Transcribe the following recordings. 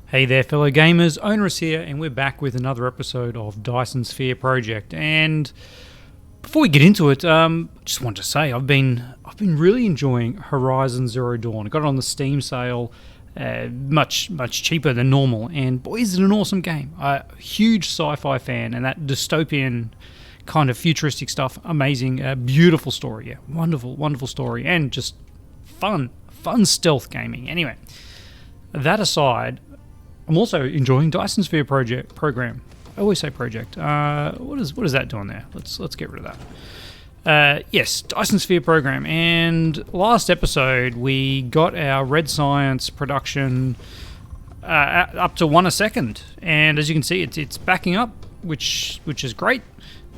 Hey there fellow gamers, Onerous here, and we're back with another episode of Dyson Sphere Project. And before we get into it, just want to say I've been really enjoying Horizon Zero Dawn. I got it on the Steam sale, much cheaper than normal, and boy is it an awesome game. Huge sci-fi fan, and that dystopian kind of futuristic stuff, amazing, beautiful story, yeah, wonderful story, and just fun stealth gaming. Anyway, that aside, I'm also enjoying Dyson Sphere Program. I always say project. What is that doing there? Let's get rid of that. Yes, Dyson Sphere Program. And last episode we got our Red Science production up to 1 a second, and as you can see, it's backing up, which is great.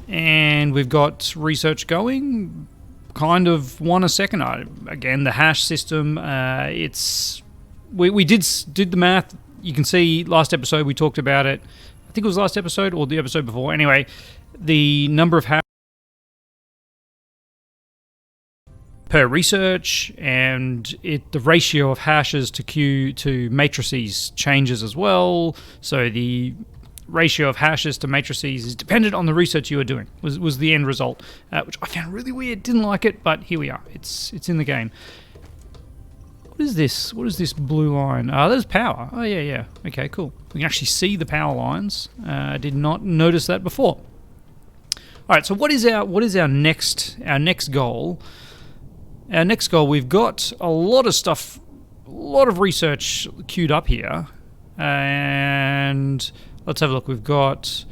And we've got research going, kind of 1 a second. Again, the hash system. We did the math. You can see last episode we talked about it. I think it was last episode or the episode before. Anyway, the number of hash per research, and the ratio of hashes to matrices changes as well. So the ratio of hashes to matrices is dependent on the research you are doing. Was the end result, which I found really weird. Didn't like it, but here we are. It's in the game. What is this? What is this blue line? There's power. Oh, yeah. Okay, cool. We can actually see the power lines. I did not notice that before. All right, so what is our next goal? Our next goal, we've got a lot of stuff, a lot of research queued up here. And let's have a look. We've got...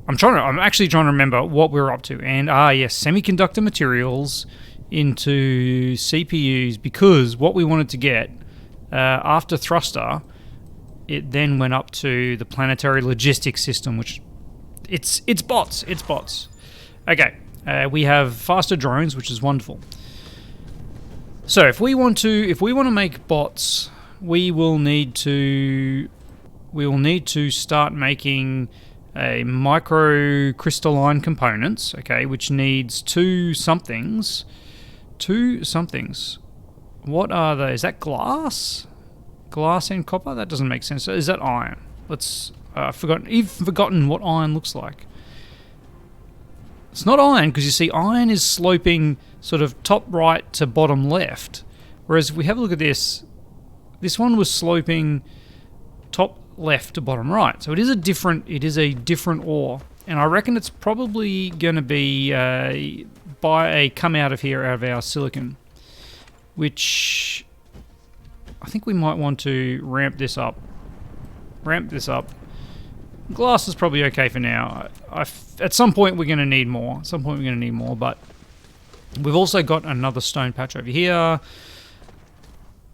I'm actually trying to remember what we're up to. And, yes, semiconductor materials into CPUs, because what we wanted to get after thruster, it then went up to the planetary logistics system, which it's bots. Okay, we have faster drones, which is wonderful. So if we want to make bots, we will need to start making a microcrystalline components, okay, which needs two somethings. What are they? Is that glass? Glass and copper? That doesn't make sense. Is that iron? I've forgotten what iron looks like. It's not iron, because you see iron is sloping sort of top right to bottom left. Whereas if we have a look at this one was sloping top left to bottom right. So it is a different ore. And I reckon it's probably going to be come out of our silicon, which I think we might want to ramp this up. Glass is probably okay for now. At some point we're going to need more. But we've also got another stone patch over here.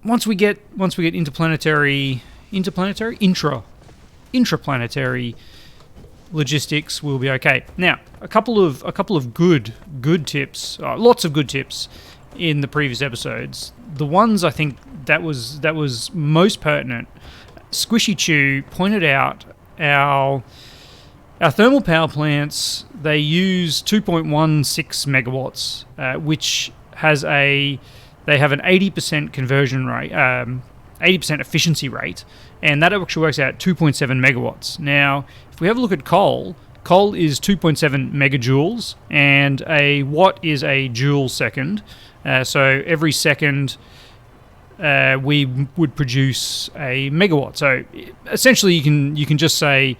Once we get intraplanetary logistics, will be okay. Now, a couple of good tips, lots of good tips in the previous episodes. The ones I think that was most pertinent. Squishy Chew pointed out our thermal power plants. They use 2.16 megawatts, which they have an 80% conversion rate, 80% efficiency rate, and that actually works out at 2.7 megawatts. Now, if we have a look at coal is 2.7 megajoules, and a watt is a joule second. So every second we would produce a megawatt. So essentially you can just say,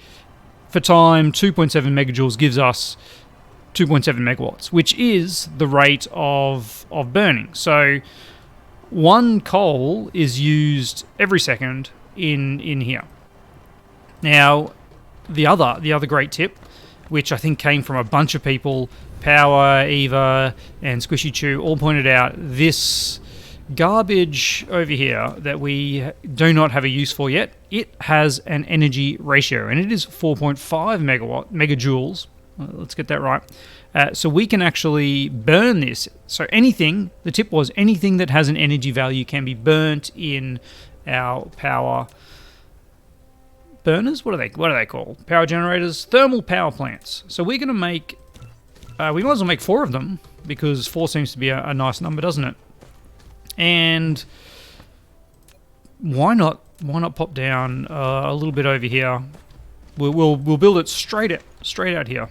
for time, 2.7 megajoules gives us 2.7 megawatts, which is the rate of burning. So one coal is used every second in here. Now, the other great tip, which I think came from a bunch of people, Power, Eva, and Squishy Chew, all pointed out this garbage over here that we do not have a use for yet. It has an energy ratio, and it is 4.5 megajoules. Let's get that right. So we can actually burn this. So the tip was anything that has an energy value can be burnt in our power burners. What are they called? Power generators, thermal power plants. So we're going to make, we might as well make 4 of them, because 4 seems to be a nice number, doesn't it? And why not pop down a little bit over here? We'll build it straight out here.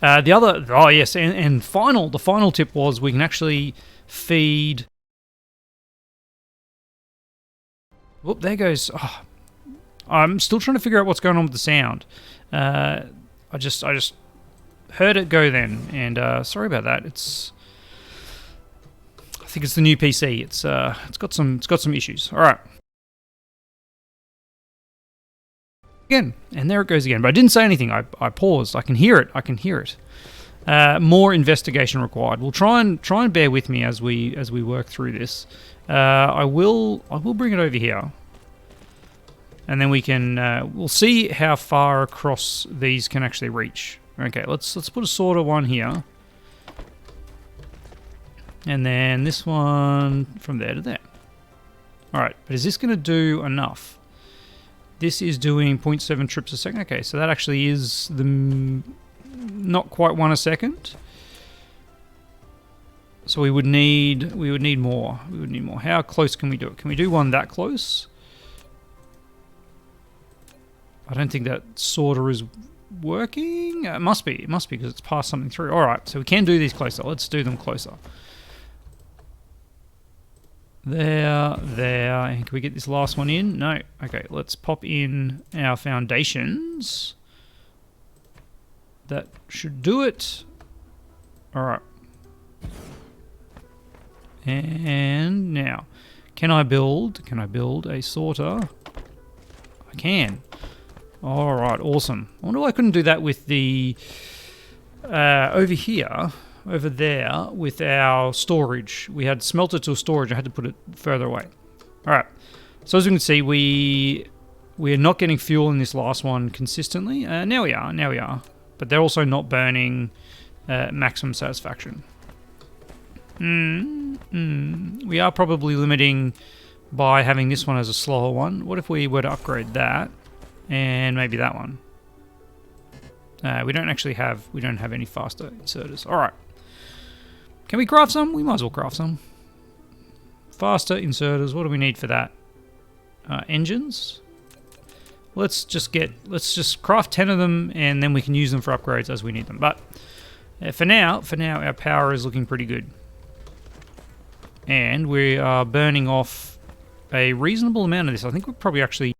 And the final tip was we can actually feed. Whoop, there goes. Oh, I'm still trying to figure out what's going on with the sound. I just heard it go then, and sorry about that. I think it's the new PC. It's got some issues. All right. Again, and there it goes again. But I didn't say anything. I paused. I can hear it. More investigation required. We'll try and bear with me as we work through this. I will bring it over here, and then we can we'll see how far across these can actually reach. Okay, let's put a sort of one here, and then this one from there to there. All right, but is this going to do enough? This is doing 0.7 trips a second. Okay, so that actually is not quite 1 a second. So we would need more. How close can we do it? Can we do one that close? I don't think that sorter is working. It must be because it's passed something through. All right, so we can do these closer. Let's do them closer. There. And can we get this last one in? No. Okay, let's pop in our foundations. That should do it. All right. And now, can I build a sorter? I can. All right, awesome. I wonder why I couldn't do that with the over there with our storage. We had smelter to storage. I had to put it further away. All right. So as you can see, we are not getting fuel in this last one consistently. Now we are. But they're also not burning maximum satisfaction. We are probably limiting by having this one as a slower one. What if we were to upgrade that and maybe that one? We don't have any faster inserters. All right. Can we craft some? We might as well craft some. Faster inserters. What do we need for that? Engines. Let's just craft 10 of them, and then we can use them for upgrades as we need them. But for now, our power is looking pretty good, and we are burning off a reasonable amount of this. I think we're probably actually.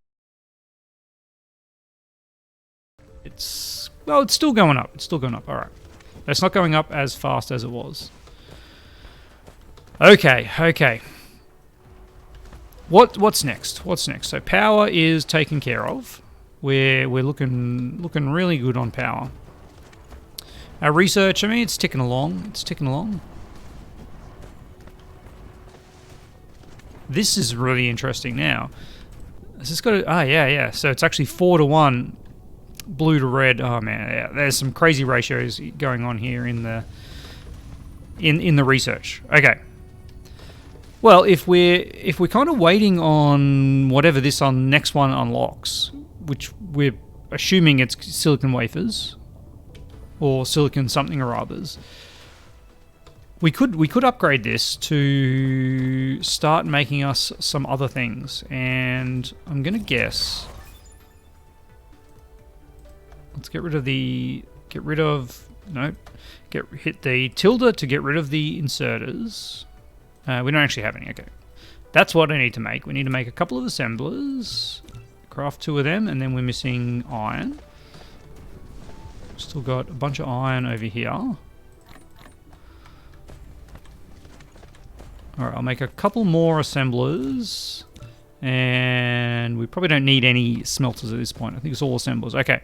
It's still going up. All right, but it's not going up as fast as it was. Okay. What's next? So power is taken care of. We're looking really good on power. Our research, I mean, it's ticking along. This is really interesting now. Has this got a, yeah. So it's actually 4-to-1, blue to red. Oh man, yeah. There's some crazy ratios going on here in the research. Okay. Well, if we're kind of waiting on whatever this next one unlocks, which we're assuming it's silicon wafers or silicon something or others, we could upgrade this to start making us some other things. And I'm gonna guess. Let's hit the tilde to get rid of the inserters. We don't actually have any. Okay, that's what I need to make. We need to make a couple of assemblers, craft 2 of them, and then we're missing iron. Still got a bunch of iron over here. All right, I'll make a couple more assemblers, and we probably don't need any smelters at this point. I think it's all assemblers. Okay.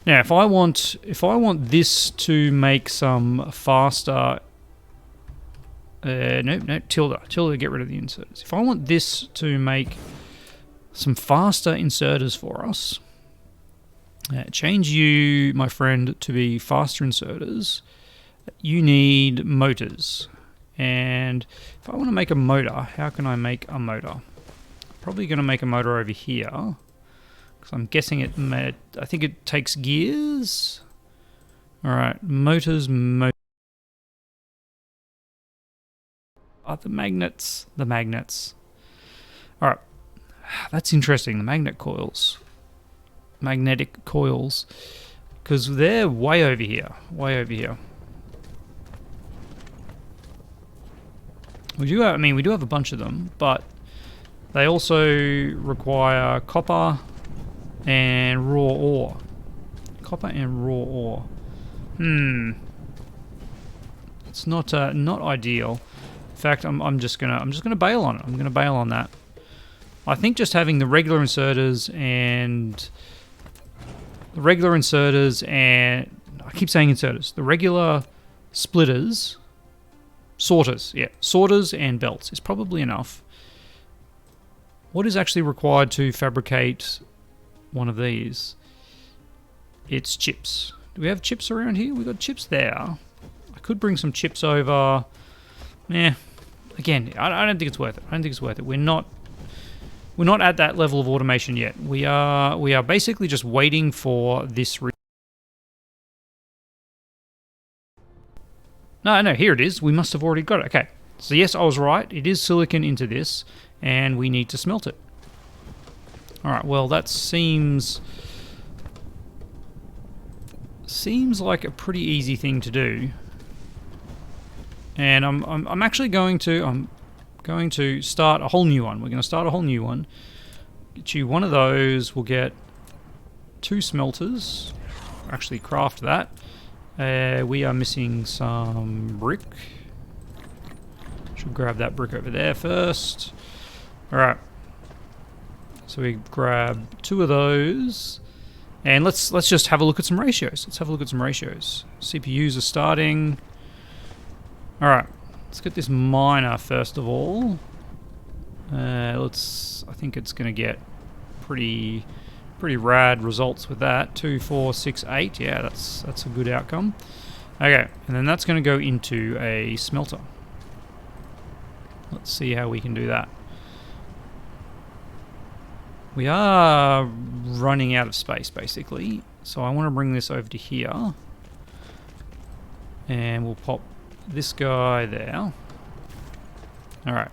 Now, if I want this to make some faster. No, tilde, get rid of the inserters. If I want this to make some faster inserters for us, change you, my friend, to be faster inserters. You need motors. And if I want to make a motor, how can I make a motor? Probably going to make a motor over here, because I'm guessing I think it takes gears. All right, motors. The magnets. Alright. That's interesting, the magnetic coils. Because they're way over here. Way over here. We do have, we do have a bunch of them, but they also require copper and raw ore. Copper and raw ore. It's not ideal. In fact, I'm just gonna bail on it. I'm gonna bail on that. I think just having the regular inserters and I keep saying inserters. The regular splitters. Sorters, yeah. Sorters and belts is probably enough. What is actually required to fabricate one of these? It's chips. Do we have chips around here? We've got chips there. I could bring some chips over. Again, I don't think it's worth it. We're not at that level of automation yet. We are basically just waiting for this. No, here it is. We must have already got it. Okay. So yes, I was right. It is silicon into this, and we need to smelt it. Alright, well that seems like a pretty easy thing to do. And I'm actually going to start a whole new one. We're going to start a whole new one. Get you one of those. We'll get 2 smelters. Actually craft that. We are missing some brick. Should grab that brick over there first. Alright. So we grab 2 of those. And let's just have a look at some ratios. CPUs are starting. Alright. Let's get this miner first of all. I think it's gonna get pretty rad results with that. 2, 4, 6, 8. Yeah, that's a good outcome. Okay, and then that's going to go into a smelter. Let's see how we can do that. We are running out of space, basically. So I want to bring this over to here. And we'll pop this guy there. Alright.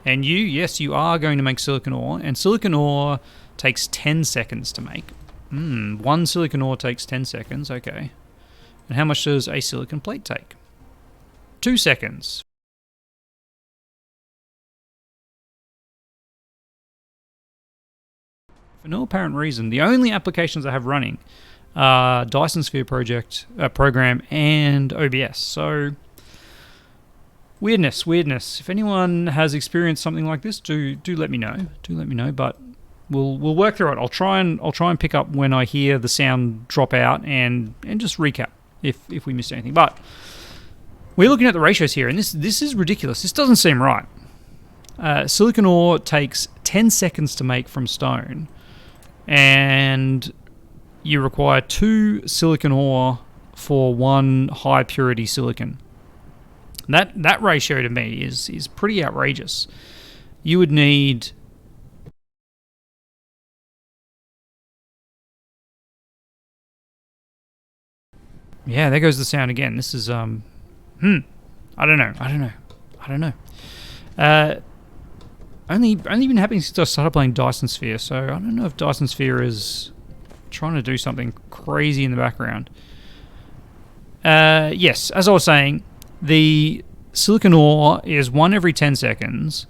And yes, you are going to make silicon ore. And silicon ore takes 10 seconds to make. 1 silicon ore takes 10 seconds, okay. And how much does a silicon plate take? 2 seconds. For no apparent reason, the only applications I have running are Dyson Sphere Program and OBS. So, weirdness. If anyone has experienced something like this, do let me know. But we'll work through it. I'll try and pick up when I hear the sound drop out and just recap if we missed anything. But we're looking at the ratios here, and this is ridiculous. This doesn't seem right. Silicon ore takes 10 seconds to make from stone, and you require 2 silicon ore for 1 high purity silicon. That ratio to me is pretty outrageous. You would need yeah, there goes the sound again. This is I don't know. Only been happening since I started playing Dyson Sphere, so I don't know if Dyson Sphere is trying to do something crazy in the background. Yes, as I was saying, the silicon ore is 1 every 10 seconds,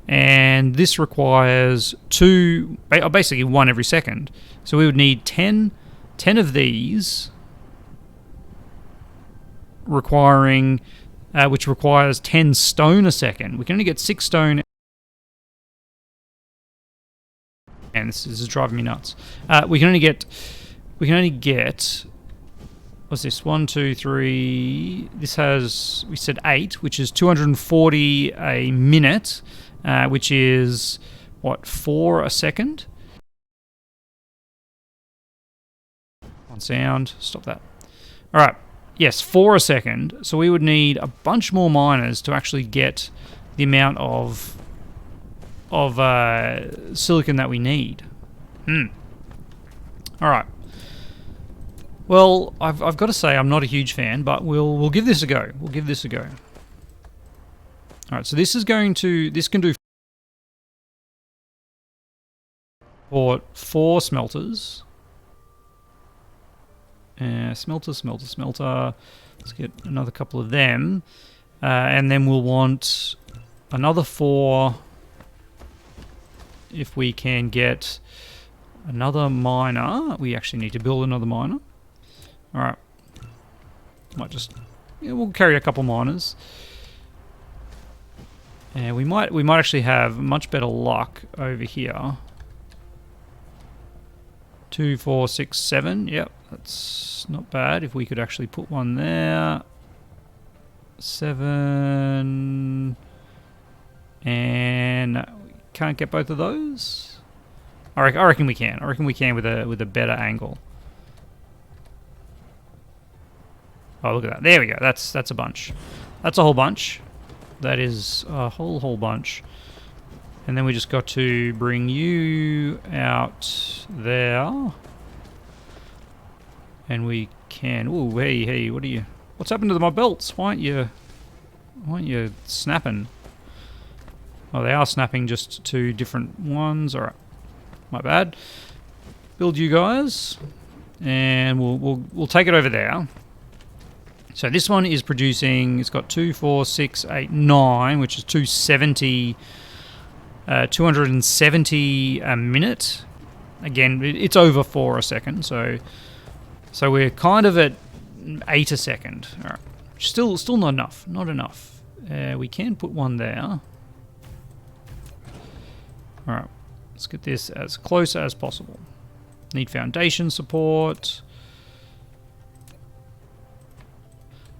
and this requires 2, basically 1 every second. So we would need 10 of these, requiring, which requires 10 stone a second. We can only get 6 stone. And this is driving me nuts. We can only get. What's this? 1, 2, 3. This has, we said 8, which is 240 a minute, which is what, 4 a second? On sound. Stop that. All right. Yes, 4 a second. So we would need a bunch more miners to actually get the amount of silicon that we need. All right. Well, I've got to say I'm not a huge fan, but we'll give this a go. All right. So this can do Bought 4 smelters. Smelter. Let's get another couple of them. And then we'll want another 4 if we can get another miner. We actually need to build another miner. Alright. We'll carry a couple miners. And we might actually have much better luck over here. 2, 4, 6, 7. Yep, that's not bad. If we could actually put one there. 7. And we can't get both of those. I reckon we can. I reckon we can with a better angle. Oh, look at that. There we go. That's a bunch. That's a whole bunch. That is a whole bunch. And then we just got to bring you out there. And we can... Ooh, hey, what are you... What's happened to my belts? Why aren't you snapping? Oh, they are snapping, just 2 different ones. Alright. My bad. Build you guys. And we'll take it over there. So this one is producing... It's got 2, 4, 6, 8, 9, which is 270... 270 a minute. Again, it's over 4 a second, so we're kind of at 8 a second. All right. Still not enough. Not enough. We can put one there. All right. Let's get this as close as possible. Need foundation support.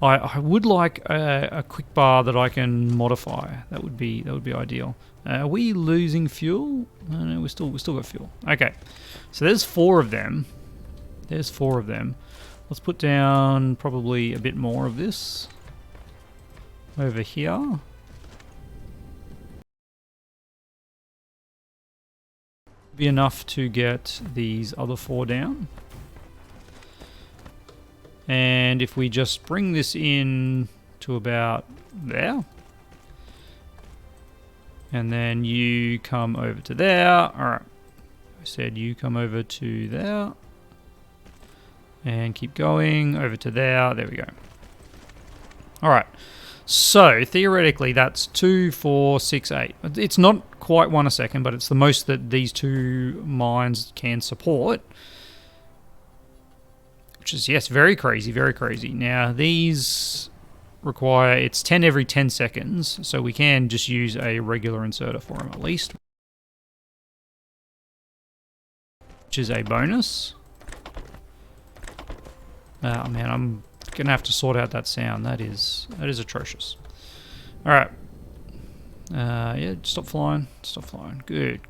I would like a quick bar that I can modify. That would be ideal. Are we losing fuel? No, we still got fuel. Okay, so there's 4 of them. There's 4 of them. Let's put down probably a bit more of this over here. Be enough to get these other 4 down. And if we just bring this in to about there, and then you come over to there. Alright, I said you come over to there, and keep going over to there. There we go. Alright, so theoretically that's 2, 4, 6, 8. It's not quite 1 a second, but it's the most that these 2 mines can support. Which is, yes, very crazy, very crazy. Now, these require, it's 10 every 10 seconds, so we can just use a regular inserter for them at least. Which is a bonus. Oh man, I'm going to have to sort out that sound. That is atrocious. Alright. Yeah, stop flying. Stop flying. Good.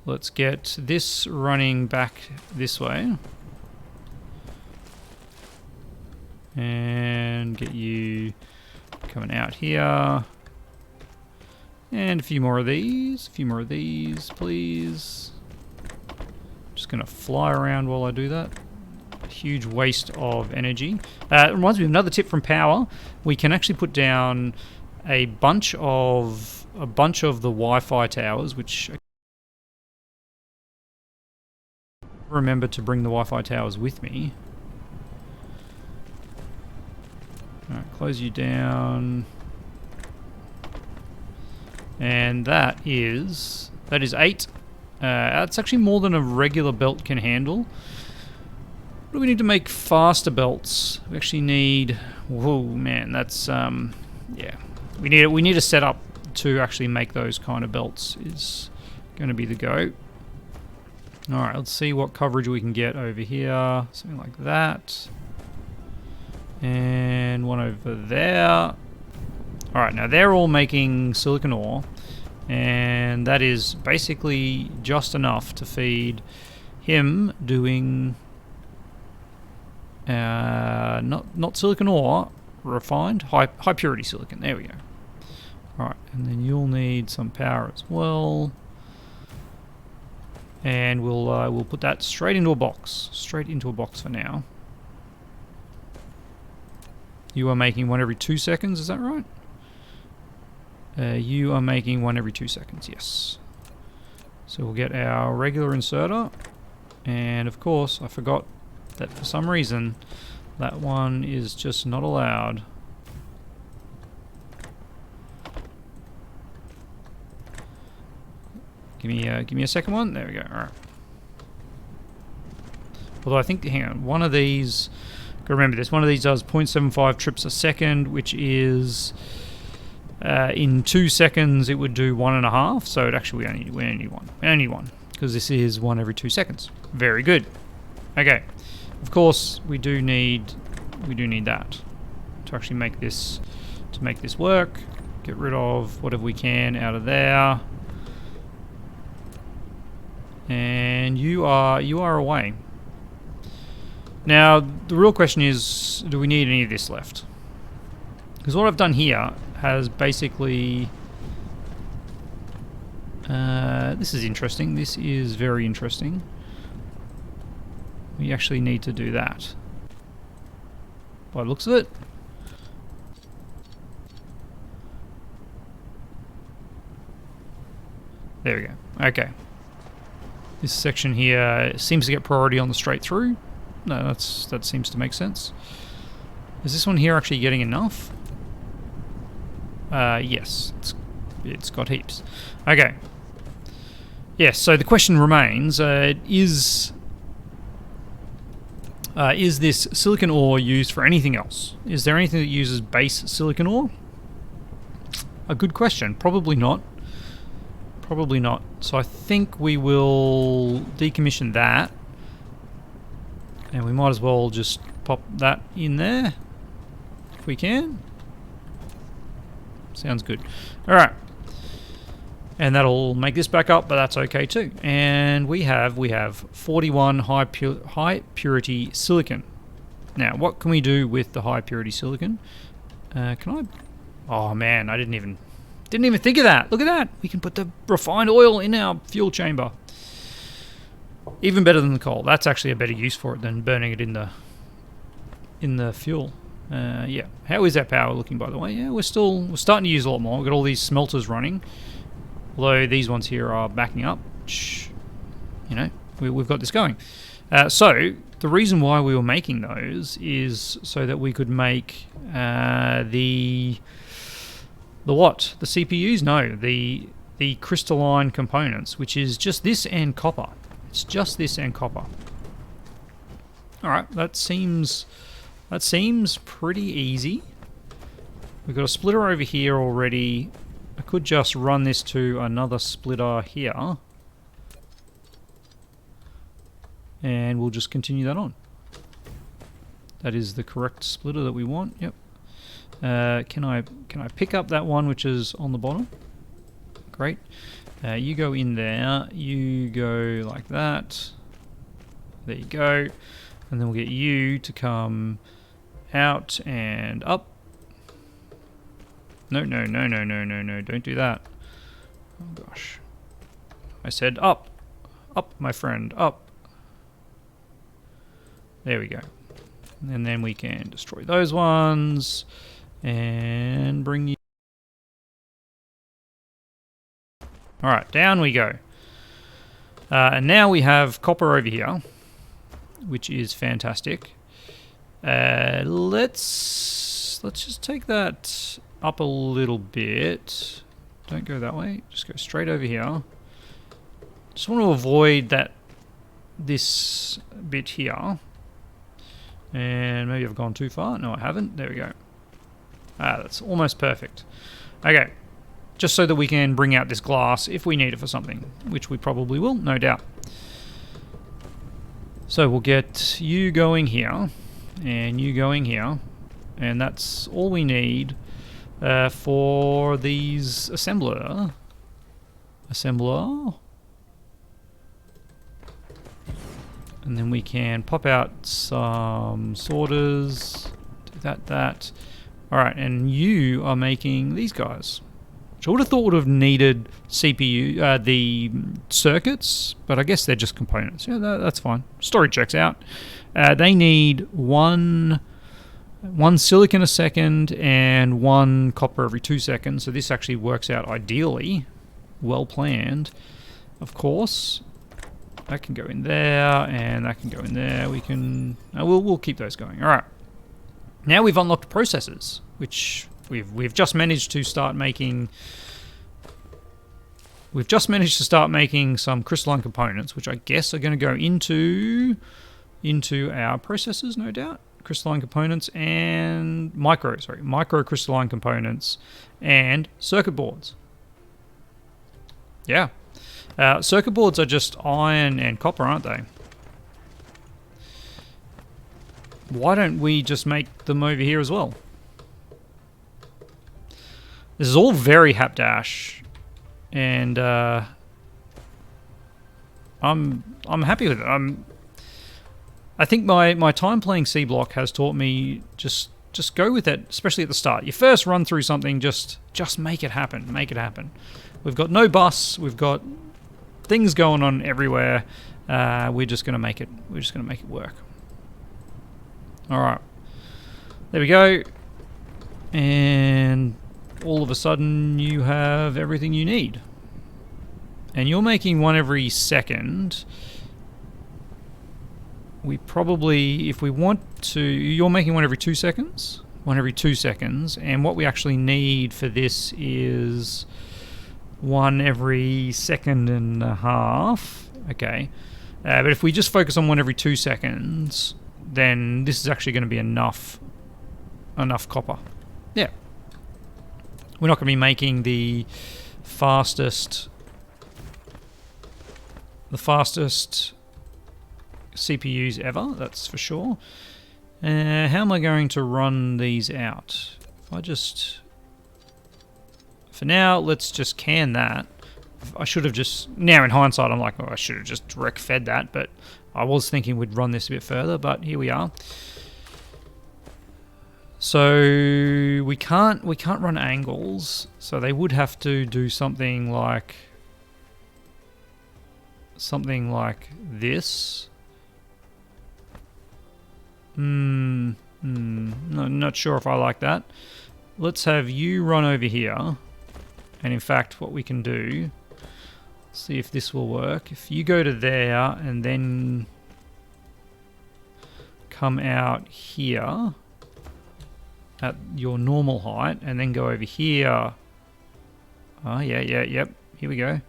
Let's get this running back this way. And get you coming out here. And a few more of these. Please. Just going to fly around while I do that. Huge waste of energy. It reminds me of another tip from power. We can actually put down a bunch of the Wi-Fi towers, which... remember to bring the Wi-Fi towers with me. Alright, close you down. And that is 8. That's actually more than a regular belt can handle. What do we need to make faster belts? We actually need... Whoa, man, that's... yeah. We need a setup to actually make those kind of belts is going to be the go. Alright, let's see what coverage we can get over here. Something like that. And one over there. Alright, now they're all making silicon ore. And that is basically just enough to feed him doing... not silicon ore, refined, high purity silicon. There we go. Alright, and then you'll need some power as well. And we'll put that straight into a box. Straight into a box for now. You are making one every 2 seconds, is that right? You are making one every 2 seconds, yes. So we'll get our regular inserter, and of course I forgot that for some reason that one is just not allowed. Give me a second one. There we go. All right. Although I think, hang on, one of these, gotta remember this, one of these does 0.75 trips a second, which is, in 2 seconds it would do 1.5, so it actually we only need one, because this is 1 every 2 seconds. Very good. Okay, of course we do need that to actually make this work. Get rid of whatever we can out of there, and you are away. Now, the real question is, do we need any of this left? Because what I've done here has basically... this is interesting. This is very interesting. We actually need to do that. By the looks of it. There we go. Okay. This section here seems to get priority on the straight through. No, that seems to make sense. Is this one here actually getting enough? Yes, it's got heaps. Okay. Yes, so the question remains, is this silicon ore used for anything else? Is there anything that uses base silicon ore? A good question. Probably not. Probably not. So I think we will decommission that. And we might as well just pop that in there, if we can. Sounds good. Alright. And that'll make this back up, but that's okay too. And we have 41 high purity silicon. Now, what can we do with the high purity silicon? Can I... Oh man, I didn't even think of that. Look at that. We can put the refined oil in our fuel chamber. Even better than the coal. That's actually a better use for it than burning it in the fuel. Yeah. How is our power looking, by the way? Yeah, we're starting to use a lot more. We've got all these smelters running. Although these ones here are backing up. You know, we've got this going. So the reason why we were making those is so that we could make the what? The CPUs? No, the crystalline components, which is just this and copper. It's just this and copper. Alright, that seems pretty easy. We've got a splitter over here already. I could just run this to another splitter here. And we'll just continue that on. That is the correct splitter that we want. Yep. Can I pick up that one which is on the bottom? Great. You go in there, you go like that. There you go. And then we'll get you to come out and up. No, don't do that. Oh gosh. I said up. Up, my friend, up. There we go. And then we can destroy those ones and bring you... Alright, down we go. And now we have copper over here, which is fantastic. Let's just take that up a little bit. Don't go that way, just go straight over here. Just want to avoid this bit here. And maybe I've gone too far. No, I haven't. There we go. That's almost perfect. Okay. Just so that we can bring out this glass if we need it for something, which we probably will, no doubt. So we'll get you going here, and you going here, and that's all we need for these assembler. And then we can pop out some sorters, do that. Alright, and you are making these guys. Which I would have thought would have needed CPU, the circuits, but I guess they're just components. Yeah, that's fine. Story checks out. They need one silicon a second and 1 copper every 2 seconds, so this actually works out ideally, well planned. of course. That can go in there, and that can go in there. We can... we'll keep those going. All right. Now we've unlocked processors, which we've just managed to start making... We've just managed to start making some crystalline components, which I guess are going to go into our processors, no doubt. Crystalline components and micro crystalline components and circuit boards. Yeah. Circuit boards are just iron and copper, aren't they? Why don't we just make them over here as well? This is all very hapdash, and I'm happy with it. I think my time playing C Block has taught me just go with it, especially at the start. You first run through something, just make it happen. Make it happen. We've got no bus. We've got things going on everywhere. We're just gonna make it. We're just gonna make it work. All right. There we go. And all of a sudden, you have everything you need. And you're making one every second. We probably, if we want to, you're making one every 2 seconds. One every 2 seconds. And what we actually need for this is one every second and a half. Okay. But if we just focus on one every 2 seconds, then this is actually going to be enough copper. Yeah. We're not going to be making the fastest CPUs ever, that's for sure. How am I going to run these out? If I just... For now, let's just can that. I should have just... Now in hindsight, I'm like, oh, I should have just direct fed that, but I was thinking we'd run this a bit further, but here we are. So we can't run angles, so they would have to do something like this. No, not sure if I like that. Let's have you run over here. And in fact, what we can do, see if this will work. If you go to there and then come out here at your normal height and then go over here. Oh, yep. Here we go.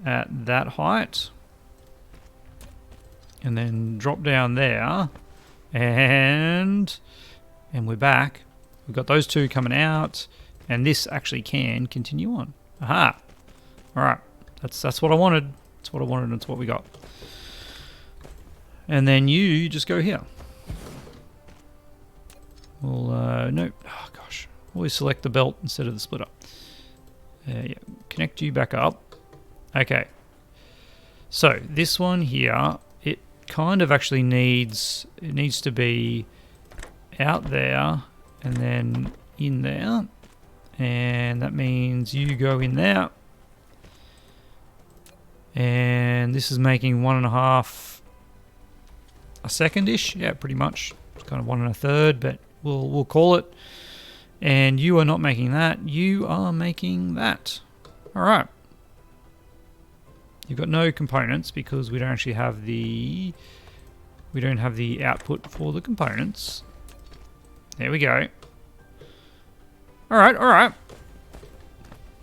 At that height. And then drop down there. And we're back. We've got those two coming out. And this actually can continue on. Aha. Alright. That's what I wanted. That's what I wanted and it's what we got. And then you just go here. Well, no. Oh, gosh. Always select the belt instead of the splitter. Yeah. Connect you back up. Okay. So, this one here, it kind of actually needs... It needs to be out there and then in there. And that means you go in there. And this is making 1.5 a second-ish. Yeah, pretty much. It's kind of 1 1/3, but we'll call it. And you are not making that. You are making that. All right. You've got no components because we don't actually have the... We don't have the output for the components. There we go. All right.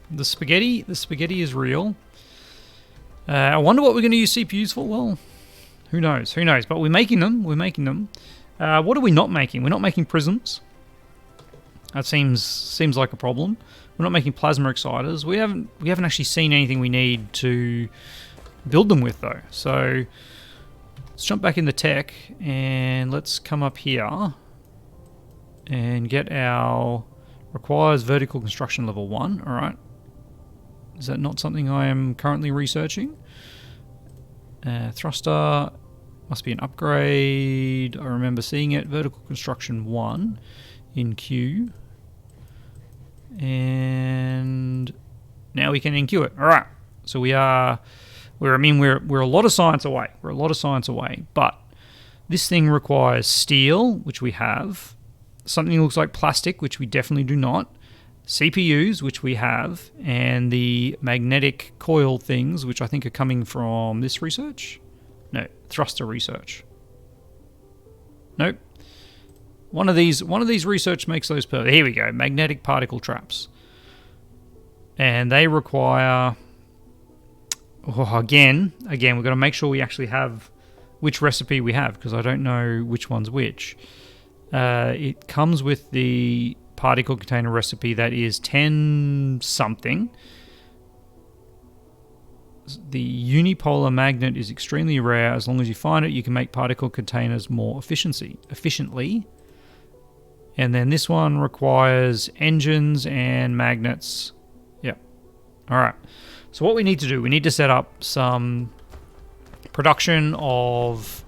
The spaghetti is real. I wonder what we're going to use CPUs for. Well, who knows? But we're making them. What are we not making? We're not making prisms. That seems like a problem. We're not making plasma exciters. We haven't actually seen anything we need to build them with though. So let's jump back in the tech and let's come up here and get our requires vertical construction level 1. All right. Is that not something I am currently researching? Thruster must be an upgrade. I remember seeing it. Vertical construction 1 in Q. And now we can enqueue it. All right. So we're a lot of science away. But this thing requires steel, which we have. Something that looks like plastic, which we definitely do not. CPUs, which we have, and the magnetic coil things, which I think are coming from this research. No, thruster research. Nope. One of these research makes those perfect. Here we go. Magnetic particle traps. And they require... Oh, again, we've got to make sure we actually have which recipe we have, because I don't know which one's which. It comes with the particle container recipe that is 10 something. The unipolar magnet is extremely rare. As long as you find it, you can make particle containers more efficiently. And then this one requires engines and magnets. Yep. All right. So what we need to do, we need to set up some production of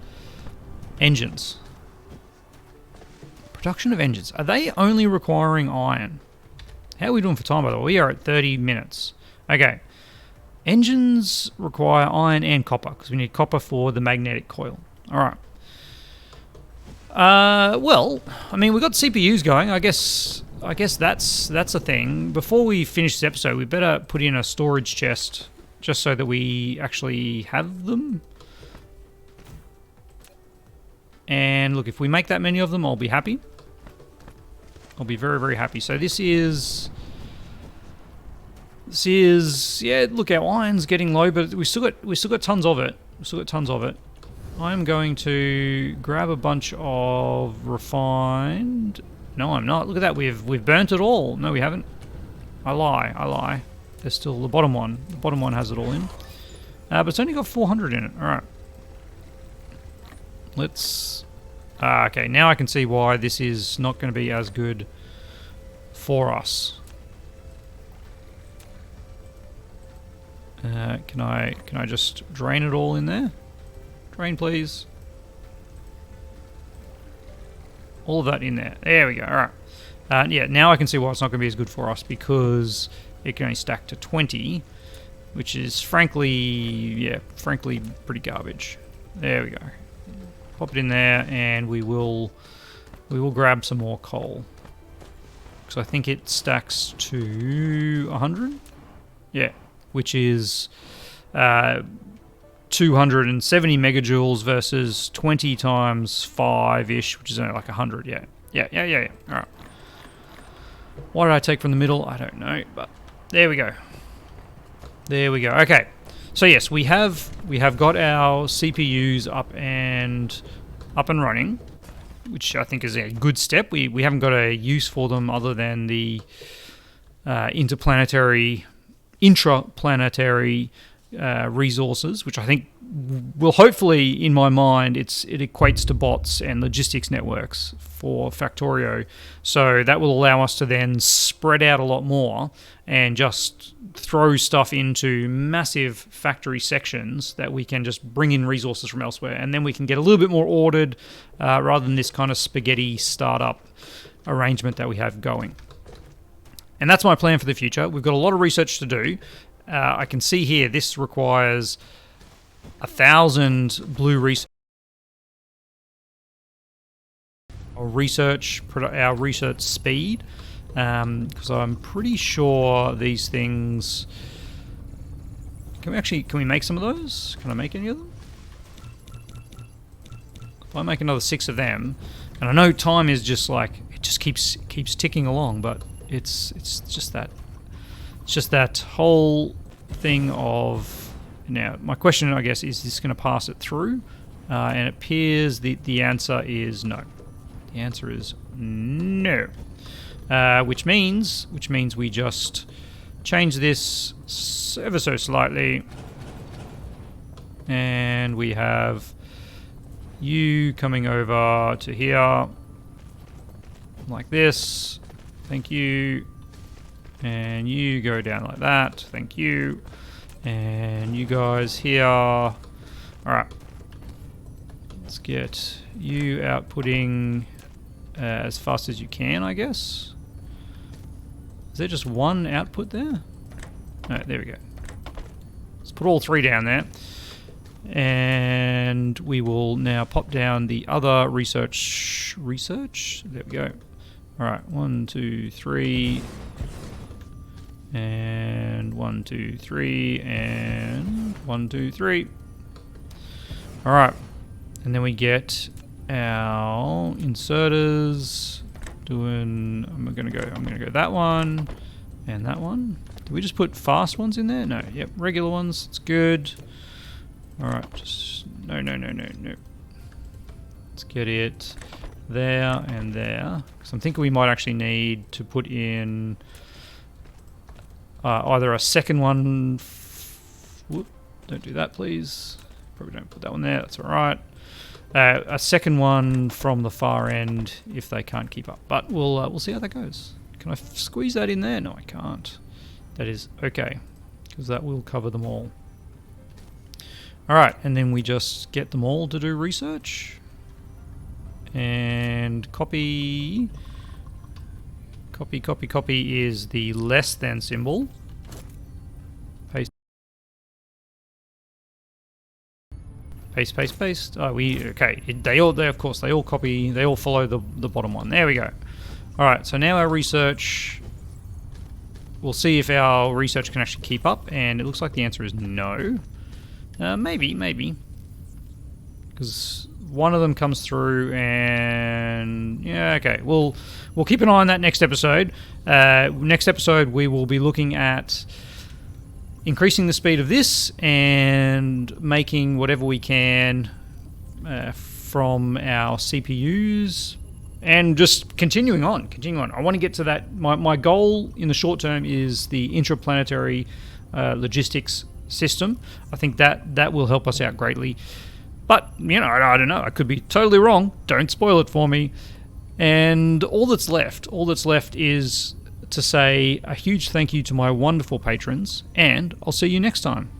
engines. Production of engines. Are they only requiring iron? How are we doing for time, by the way? We are at 30 minutes. Okay. Engines require iron and copper, because we need copper for the magnetic coil. All right. Well, I mean, we've got CPUs going. I guess that's a thing. Before we finish this episode, we better put in a storage chest, just so that we actually have them. And look, if we make that many of them, I'll be happy. I'll be very, very happy. So this is, yeah, look, our iron's getting low, but we still got tons of it. I'm going to grab a bunch of refined. No, I'm not. Look at that. We've burnt it all. No, we haven't. I lie. There's still the bottom one. The bottom one has it all in. But it's only got 400 in it. All right. Let's... okay, now I can see why this is not going to be as good for us. Can I just drain it all in there? Drain, please. All of that in there. There we go. All right. Yeah, now I can see why it's not going to be as good for us, because it can only stack to 20, which is frankly pretty garbage. There we go. Pop it in there, and we will grab some more coal, because I think it stacks to 100. Yeah, which is 270 megajoules versus 20 times 5-ish, which is only like 100. Yeah. All right. What did I take from the middle? I don't know, but there we go. Okay. So yes, we have got our CPUs up and running, which I think is a good step. We haven't got a use for them other than the intra-planetary resources, which I think will hopefully, in my mind, it equates to bots and logistics networks for Factorio. So that will allow us to then spread out a lot more and just throw stuff into massive factory sections that we can just bring in resources from elsewhere, and then we can get a little bit more ordered rather than this kind of spaghetti startup arrangement that we have going. And that's my plan for the future. We've got a lot of research to do. I can see here this requires 1,000 blue research. Our research speed, because I'm pretty sure these things. Can we make some of those? Can I make any of them? If I make another 6 of them, and I know time is just like it just keeps ticking along, but it's just that. It's just that whole thing of... Now, my question, I guess, is this going to pass it through? And it appears the answer is no. The answer is no. Which means we just change this ever so slightly. And we have you coming over to here. Like this. Thank you. And you go down like that. Thank you. And you guys here. Alright. Let's get you outputting as fast as you can, I guess. Is there just one output there? No, there we go. Let's put all 3 down there. And we will now pop down the other research. There we go. Alright, 1, 2, 3. And 1, 2, 3, and 1, 2, 3. All right, and then we get our inserters. I'm gonna go that one and that one. Did we just put fast ones in there? No. Yep, regular ones. It's good. All right, just no. Let's get it there and there. So I'm thinking we might actually need to put in either a second one. Whoop, don't do that, please. Probably don't put that one there. That's all right. A second one from the far end if they can't keep up. But we'll see how that goes. Can I squeeze that in there? No, I can't. That is okay, because that will cover them all. All right, and then we just get them all to do research. And copy is the less than symbol. Paste. Paste. Oh, okay. They all copy. They all follow the bottom one. There we go. All right. So now our research. We'll see if our research can actually keep up, and it looks like the answer is no. Maybe, because one of them comes through, and yeah, okay. We'll keep an eye on that next episode. Next episode, we will be looking at increasing the speed of this and making whatever we can from our CPUs, and just continuing on. I want to get to that. My goal in the short term is the intra-planetary logistics system. I think that will help us out greatly. But, I don't know. I could be totally wrong. Don't spoil it for me. And all that's left is to say a huge thank you to my wonderful patrons, and I'll see you next time.